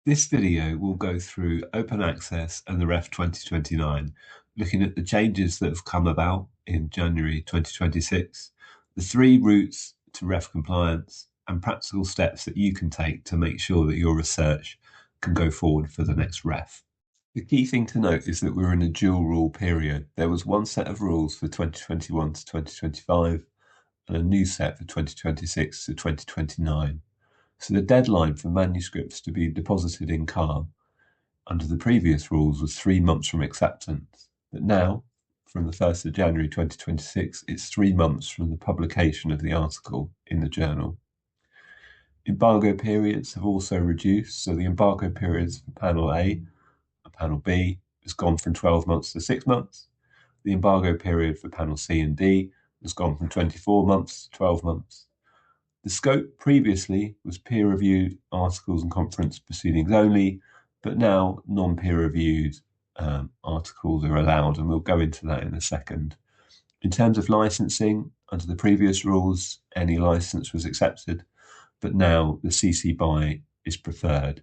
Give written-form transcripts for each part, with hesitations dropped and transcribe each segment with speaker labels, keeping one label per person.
Speaker 1: This video will go through open access and the REF 2029, looking at the changes that have come about in January 2026, the three routes to REF compliance, and practical steps that you can take to make sure that your research can go forward for the next REF. The key thing to note is that we're in a dual rule period. There was one set of rules for 2021 to 2025 and a new set for 2026 to 2029. So the deadline for manuscripts to be deposited in CAR under the previous rules was 3 months from acceptance. But now, from the 1st of January 2026, it's 3 months from the publication of the article in the journal. Embargo periods have also reduced, so the embargo periods for Panel A and Panel B has gone from 12 months to 6 months. The embargo period for Panel C and D has gone from 24 months to 12 months. The scope previously was peer-reviewed articles and conference proceedings only, but now non-peer-reviewed articles are allowed, and we'll go into that in a second. In terms of licensing, under the previous rules, any license was accepted, but now the CC BY is preferred.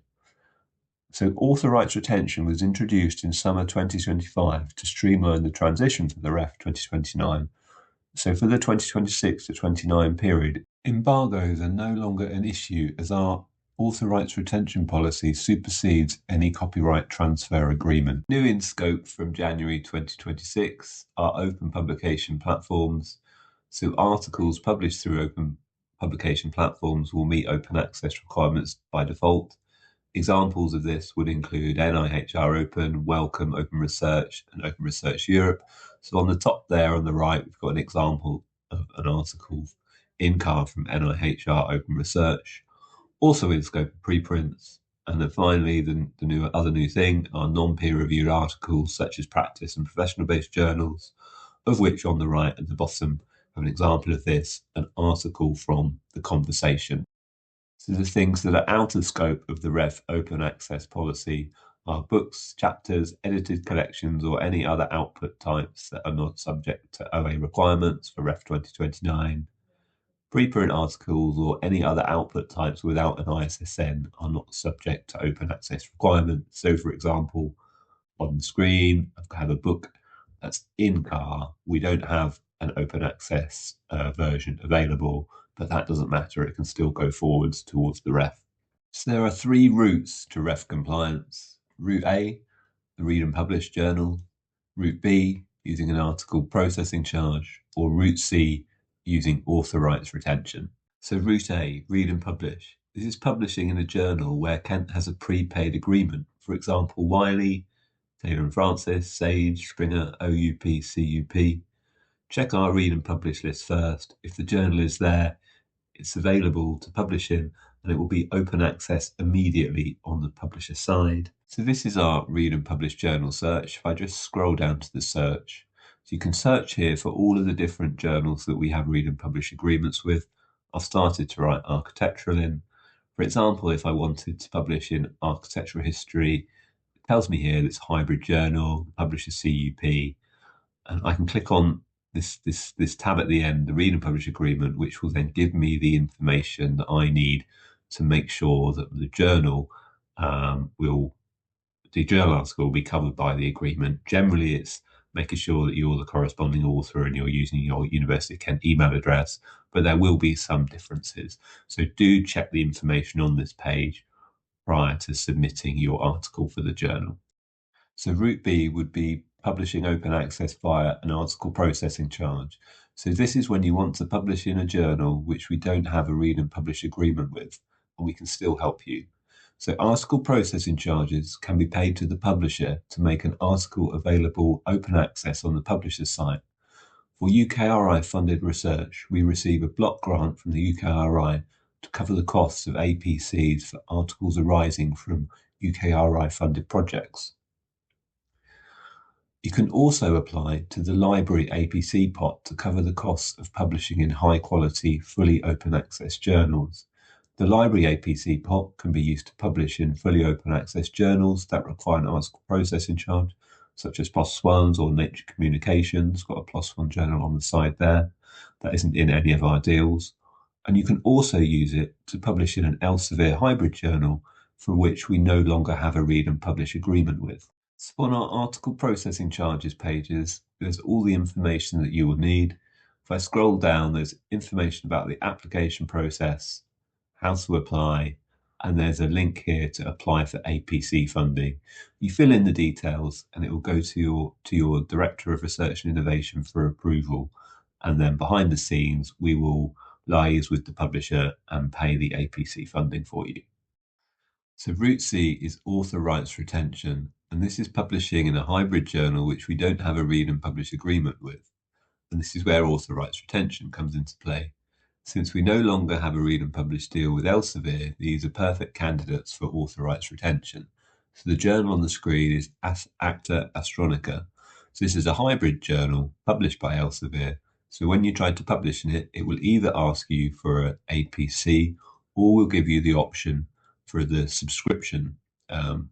Speaker 1: So author rights retention was introduced in summer 2025 to streamline the transition to the REF 2029. So for the 2026 to 29 period, embargoes are no longer an issue as our author rights retention policy supersedes any copyright transfer agreement. New in scope from January 2026 are open publication platforms. So articles published through open publication platforms will meet open access requirements by default. Examples of this would include NIHR Open, Wellcome Open Research, and Open Research Europe. So on the top there on the right, we've got an example of an article in CAR from NIHR Open Research, also in scope of preprints. And then finally, the other new thing are non-peer-reviewed articles such as practice and professional-based journals, of which on the right at the bottom have an example of this, an article from The Conversation. So the things that are out of scope of the REF open access policy are books, chapters, edited collections, or any other output types that are not subject to OA requirements for REF 2029. Preprint articles or any other output types without an ISSN are not subject to open access requirements. So for example, on the screen, I have a book that's in CAR. We don't have an open access version available, but that doesn't matter. It can still go forwards towards the REF. So there are three routes to REF compliance. Route A, the read and publish journal. Route B, using an article processing charge. Or Route C, using author rights retention. So Route A, read and publish. This is publishing in a journal where Kent has a prepaid agreement. For example, Wiley, Taylor and Francis, Sage, Springer, OUP, CUP. Check our read and publish list first. If the journal is there, it's available to publish in, and it will be open access immediately on the publisher side. So this is our read and publish journal search. If I just scroll down to the search, so you can search here for all of the different journals that we have read and publish agreements with. I've started to write architectural in. For example, if I wanted to publish in architectural history, it tells me here that it's hybrid journal, the publisher CUP, and I can click on this tab at the end, the read and publish agreement, which will then give me the information that I need to make sure that the journal article will be covered by the agreement. Generally, it's making sure that you're the corresponding author and you're using your University of Kent email address, but there will be some differences. So do check the information on this page prior to submitting your article for the journal. So Route B would be publishing open access via an article processing charge. So this is when you want to publish in a journal which we don't have a read and publish agreement with, and we can still help you. So article processing charges can be paid to the publisher to make an article available open access on the publisher's site. For UKRI funded research, we receive a block grant from the UKRI to cover the costs of APCs for articles arising from UKRI funded projects. You can also apply to the library APC pot to cover the costs of publishing in high-quality, fully open access journals. The library APC pot can be used to publish in fully open access journals that require an article processing charge, such as PLOS Ones or Nature Communications. Got a PLOS One journal on the side there. That isn't in any of our deals. And you can also use it to publish in an Elsevier hybrid journal for which we no longer have a read and publish agreement with. So on our article processing charges pages, there's all the information that you will need. If I scroll down, there's information about the application process, how to apply, and there's a link here to apply for APC funding. You fill in the details and it will go to your Director of Research and Innovation for approval. And then behind the scenes, we will liaise with the publisher and pay the APC funding for you. So Route C is author rights retention, and this is publishing in a hybrid journal which we don't have a read and publish agreement with. And this is where author rights retention comes into play. Since we no longer have a read and publish deal with Elsevier, these are perfect candidates for author rights retention. So the journal on the screen is Acta Astronica. So this is a hybrid journal published by Elsevier. So when you try to publish in it, it will either ask you for an APC or will give you the option for the subscription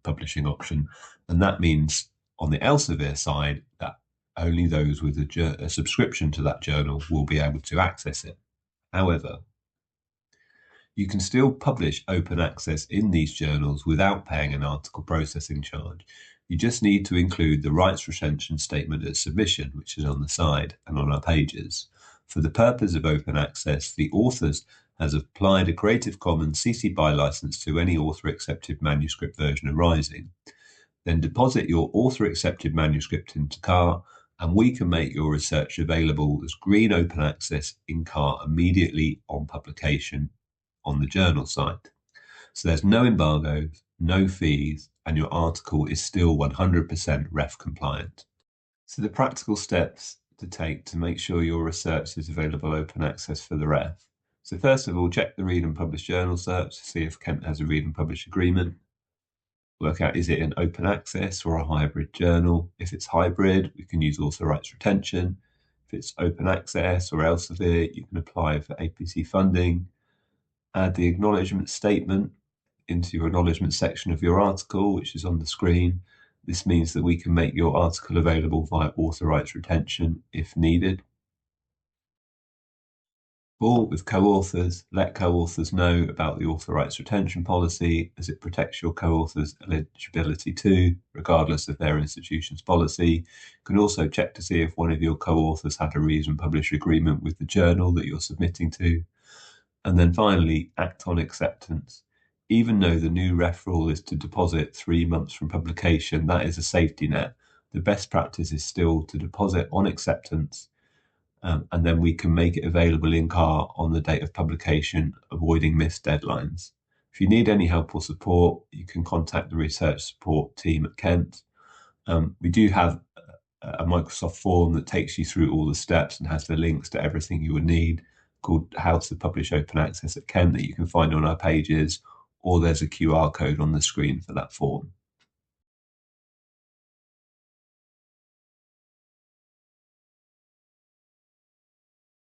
Speaker 1: publishing option. And that means on the Elsevier side that only those with a subscription to that journal will be able to access it. However, you can still publish open access in these journals without paying an article processing charge. You just need to include the rights retention statement at submission, which is on the side and on our pages. For the purpose of open access, the authors has applied a Creative Commons CC BY license to any author-accepted manuscript version arising. Then deposit your author-accepted manuscript into CAR, and we can make your research available as green open access in CAR immediately on publication on the journal site. So there's no embargoes, no fees, and your article is still 100% REF compliant. So the practical steps to take to make sure your research is available open access for the REF. So first of all, check the read and publish journal search to see if Kent has a read and publish agreement. Work out, is it an open access or a hybrid journal? If it's hybrid, we can use author rights retention. If it's open access or Elsevier, you can apply for APC funding. Add the acknowledgement statement into your acknowledgement section of your article, which is on the screen. This means that we can make your article available via author rights retention if needed. Or with co-authors, let co-authors know about the author rights retention policy as it protects your co-authors' eligibility too, regardless of their institution's policy. You can also check to see if one of your co-authors had a read and publish agreement with the journal that you're submitting to. And then finally, act on acceptance. Even though the new REF rule is to deposit 3 months from publication, that is a safety net. The best practice is still to deposit on acceptance, and then we can make it available in CAR on the date of publication, avoiding missed deadlines. If you need any help or support, you can contact the research support team at Kent. We do have a Microsoft form that takes you through all the steps and has the links to everything you would need, called How to Publish Open Access at Kent, that you can find on our pages, or there's a QR code on the screen for that form.